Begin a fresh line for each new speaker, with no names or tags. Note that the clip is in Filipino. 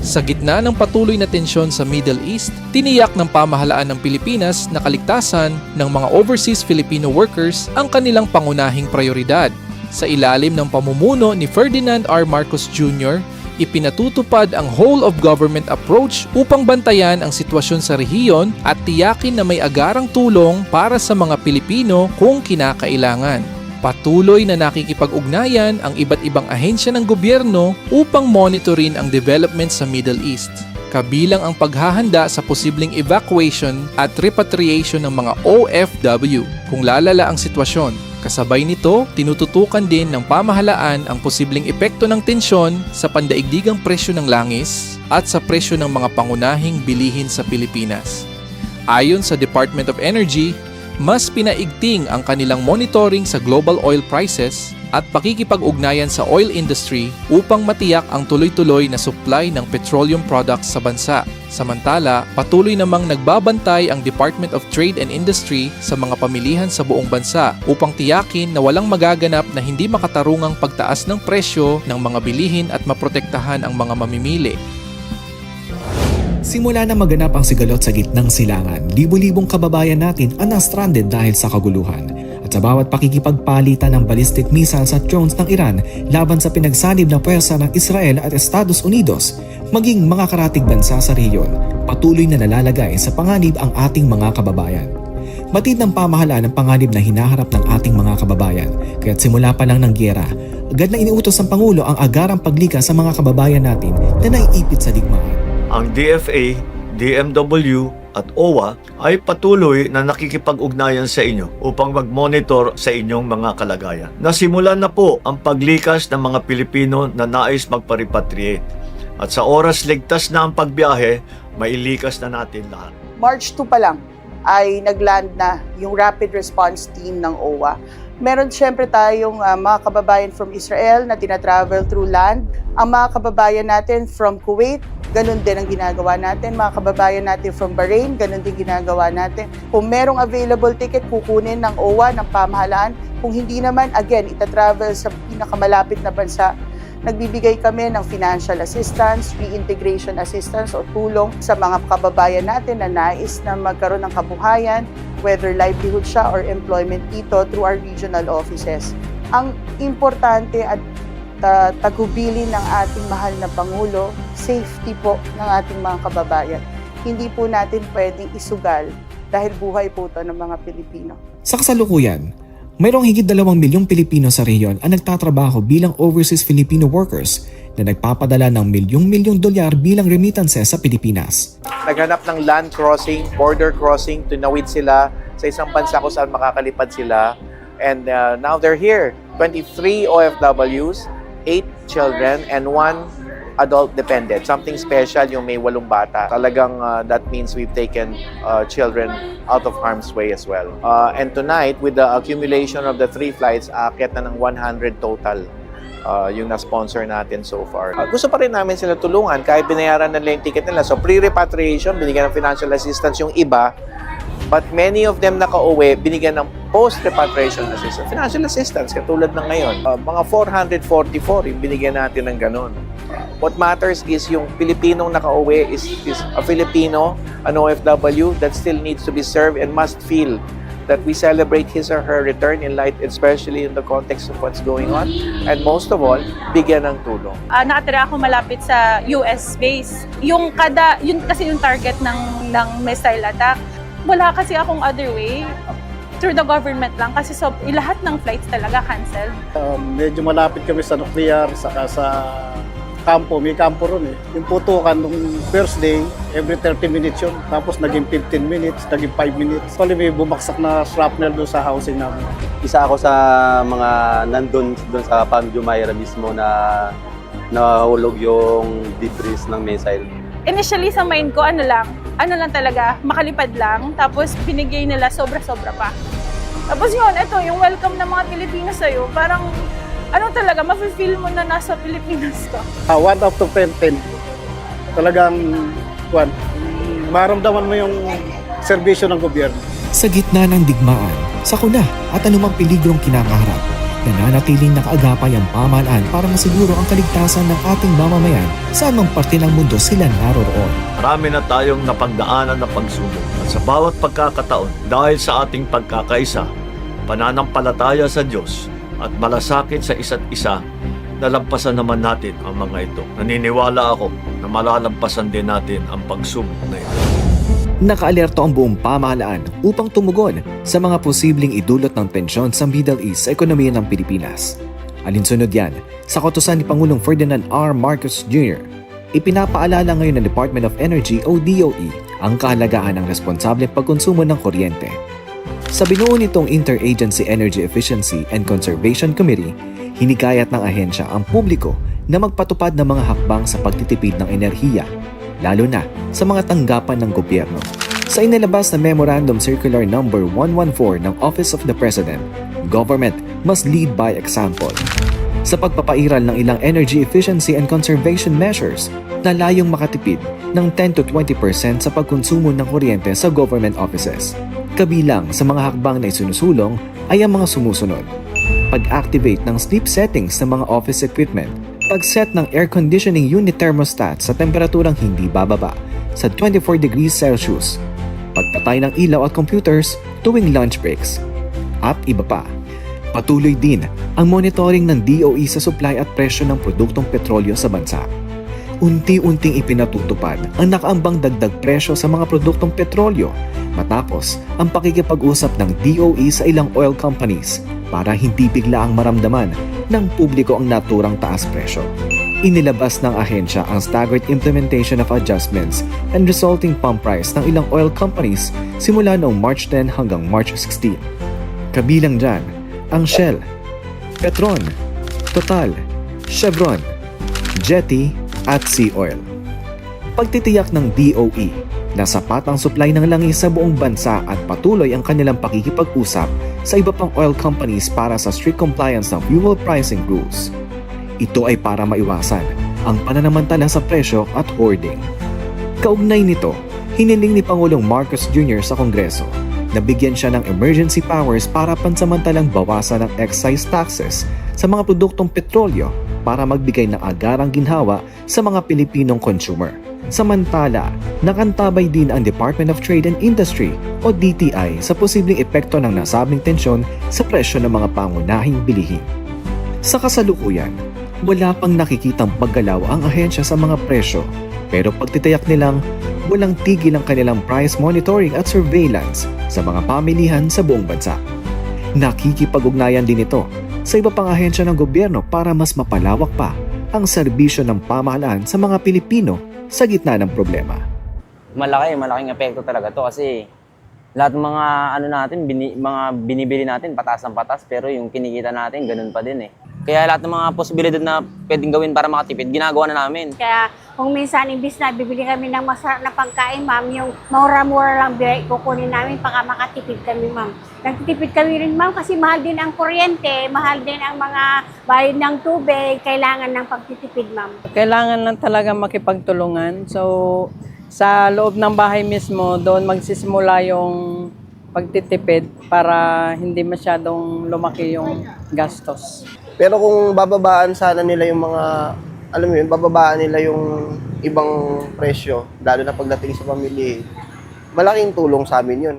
Sa gitna ng patuloy na tensyon sa Middle East, tiniyak ng pamahalaan ng Pilipinas na kaligtasan ng mga overseas Filipino workers ang kanilang pangunahing prioridad. Sa ilalim ng pamumuno ni Ferdinand R. Marcos Jr., ipinatutupad ang whole-of-government approach upang bantayan ang sitwasyon sa rehiyon at tiyakin na may agarang tulong para sa mga Pilipino kung kinakailangan. Patuloy na nakikipag-ugnayan ang iba't ibang ahensya ng gobyerno upang monitorin ang development sa Middle East. Kabilang ang paghahanda sa posibleng evacuation at repatriation ng mga OFW kung lalala ang sitwasyon. Kasabay nito, tinututukan din ng pamahalaan ang posibleng epekto ng tensyon sa pandaigdigang presyo ng langis at sa presyo ng mga pangunahing bilihin sa Pilipinas. Ayon sa Department of Energy, mas pinaigting ang kanilang monitoring sa global oil prices at pakikipag-ugnayan sa oil industry upang matiyak ang tuloy-tuloy na supply ng petroleum products sa bansa. Samantala, patuloy namang nagbabantay ang Department of Trade and Industry sa mga pamilihan sa buong bansa upang tiyakin na walang magaganap na hindi makatarungang pagtaas ng presyo ng mga bilihin at maprotektahan ang mga mamimili.
Simula na maganap ang sigalot sa gitnang silangan, libu-libong kababayan natin ang na-stranded dahil sa kaguluhan. At sa bawat pakikipagpalitan ng ballistic missiles at drones ng Iran laban sa pinagsanib na puwersa ng Israel at Estados Unidos, maging mga karatig bansa sa rehiyon, patuloy na nalalagay sa panganib ang ating mga kababayan. Batid ng pamahalaan ang panganib na hinaharap ng ating mga kababayan, kaya't simula pa lang ng gyera, agad na iniutos ng Pangulo ang agarang paglikas sa mga kababayan natin na naiipit sa digmaan.
Ang DFA, DMW at OWA ay patuloy na nakikipag-ugnayan sa inyo upang mag-monitor sa inyong mga kalagayan. Nasimulan na po ang paglikas ng mga Pilipino na nais magpa-repatriate. At sa oras ligtas na ang pagbiyahe, mailikas na natin lahat.
March 2 pa lang ay nagland na yung rapid response team ng OWA. Meron siyempre tayong mga kababayan from Israel na tinatravel through land. Ang mga kababayan natin from Kuwait, ganun din ang ginagawa natin. Mga kababayan natin from Bahrain, ganun din ginagawa natin. Kung merong available ticket, kukunin ng OWA, ng pamahalaan. Kung hindi naman, again, itatravel sa pinakamalapit na bansa. Nagbibigay kami ng financial assistance, reintegration assistance o tulong sa mga kababayan natin na nais na magkaroon ng kabuhayan, whether livelihood siya or employment dito through our regional offices. Ang importante at tagubilin ng ating mahal na Pangulo, safety po ng ating mga kababayan. Hindi po natin pwedeng isugal dahil buhay po ito ng mga Pilipino.
Sa kasalukuyan, mayroong higit 2 milyong Pilipino sa rehiyon ang nagtatrabaho bilang overseas Filipino workers na nagpapadala ng milyong-milyong dolyar bilang remittances sa Pilipinas.
Naghanap ng land crossing, border crossing, tunawid sila sa isang bansa kung saan makakalipad sila. And now they're here. 23 OFWs, 8 children, and 1 adult dependent. Something special yung may 8 bata. Talagang that means we've taken children out of harm's way as well. And tonight, with the accumulation of the 3 flights, aakyat na ng 100 total yung na-sponsor natin so far. Gusto pa rin namin sila tulungan kahit binayaran nila yung ticket nila. So pre-repatriation, binigyan ng financial assistance yung iba. But many of them nakauwi, binigyan ng post-repatriation assistance. Financial assistance, katulad ng ngayon. Mga 444 yung binigyan natin ng ganun. What matters is yung Pilipinong nakauwi is a Filipino, an OFW that still needs to be served and must feel that we celebrate his or her return in light, especially in the context of what's going on. And most of all, bigyan ng tulong.
Nakatira ako malapit sa US base. Yun kasi yung target ng missile attack. Wala kasi akong other way. Through the government lang kasi lahat ng flights talaga canceled.
Medyo malapit kami sa nuclear, saka sa kampo, may kampo ron eh. Yung putukan nung first day, every 30 minutes yun. Tapos naging 15 minutes, naging 5 minutes. Actually may bumaksak na shrapnel doon sa housing namin.
Isa ako sa mga nandun doon sa Pam Jumeirah mismo na nahulog yung debris ng missile.
Initially sa mind ko, ano lang talaga, makalipad lang. Tapos binigay nila sobra-sobra pa. Tapos yun, ito, yung welcome ng mga Pilipino sa'yo, parang talaga, mafe-feel mo na nasa Pilipinas ka.
1 out of 10. Talagang, maramdaman mo yung serbisyo ng gobyerno.
Sa gitna ng digmaan, sakuna at anumang peligrong kinakaharap, Nananatiling nakaagapay ang pamahalaan para masiguro ang kaligtasan ng ating mamamayan saan mang parte ng mundo sila naroroon.
Marami na tayong napagdaanan na pagsubok at sa bawat pagkakataon dahil sa ating pagkakaisa, pananampalataya sa Diyos at malasakit sa isa't isa, nalampasan naman natin ang mga ito. Naniniwala ako na malalampasan din natin ang pagsubok na ito.
Nakaalerto ang buong pamahalaan upang tumugon sa mga posibleng idulot ng tensyon sa Middle East sa ekonomiya ng Pilipinas. Alinsunod yan sa kautusan ni Pangulong Ferdinand R. Marcos Jr. Ipinapaalala ngayon ng Department of Energy o DOE ang kahalagahan ng responsableng pagkonsumo ng kuryente. Sa binuo nitong Interagency Energy Efficiency and Conservation Committee, hinikayat ng ahensya ang publiko na magpatupad ng mga hakbang sa pagtitipid ng enerhiya, lalo na sa mga tanggapan ng gobyerno. Sa inilabas na Memorandum Circular No. 114 ng Office of the President, government must lead by example. Sa pagpapairal ng ilang energy efficiency and conservation measures na layong makatipid ng 10 to 20% sa pagkonsumo ng kuryente sa government offices. Kabilang sa mga hakbang na isinusulong ay ang mga sumusunod. Pag-activate ng sleep settings ng mga office equipment, pag-set ng air conditioning unit thermostat sa temperaturang hindi bababa sa 24 degrees Celsius, pagpatay ng ilaw at computers tuwing lunch breaks, at iba pa. Patuloy din ang monitoring ng DOE sa supply at presyo ng produktong petrolyo sa bansa. Unti-unting ipinatutupad ang nakaambang dagdag presyo sa mga produktong petrolyo matapos ang pakikipag-usap ng DOE sa ilang oil companies para hindi bigla ang maramdaman ng publiko ang naturang taas presyo. Inilabas ng ahensya ang staggered implementation of adjustments and resulting pump price ng ilang oil companies simula noong March 10 hanggang March 16. Kabilang dyan ang Shell, Petron, Total, Chevron, Jetty at Sea Oil. Pagtitiyak ng DOE na sapat ang supply ng langis sa buong bansa at patuloy ang kanilang pakikipag-usap sa iba pang oil companies para sa strict compliance ng fuel pricing rules. Ito ay para maiwasan ang pananamantala sa presyo at hoarding. Kaugnay nito, hiniling ni Pangulong Marcos Jr. sa Kongreso na bigyan siya ng emergency powers para pansamantalang bawasan ng excise taxes sa mga produktong petrolyo para magbigay ng agarang ginhawa sa mga Pilipinong consumer. Samantala, nakantabay din ang Department of Trade and Industry o DTI sa posibleng epekto ng nasabing tensyon sa presyo ng mga pangunahing bilihin. Sa kasalukuyan, wala pang nakikitang paggalaw ang ahensya sa mga presyo, pero pagtitiyak nilang walang tigil ang kanilang price monitoring at surveillance sa mga pamilihan sa buong bansa. Nakikipag-ugnayan din ito sa iba pang ahensya ng gobyerno para mas mapalawak pa ang serbisyo ng pamahalaan sa mga Pilipino sa gitna ng problema.
Malaking epekto talaga to kasi lahat ng mga mga binibili natin patas ng patas pero yung kinikita natin ganun pa din eh. Kaya lahat ng mga posibilidad na pwedeng gawin para makatipid, ginagawa na namin.
Kaya kung minsan imbis na bibili kami ng masarap na pagkain, ma'am, yung mura-mura lang kukunin namin para makatipid kami, ma'am. Nagtitipid kami rin, ma'am, kasi mahal din ang kuryente, mahal din ang mga bayad ng tubig, kailangan ng pagtitipid, ma'am.
Kailangan lang talaga makipagtulungan. So, sa loob ng bahay mismo, doon magsisimula yung pagtitipid para hindi masyadong lumaki yung gastos.
Pero kung bababaan sana nila yung mga, alam mo yun, bababaan nila yung ibang presyo, lalo na pagdating sa pamilya, malaking tulong sa amin yun.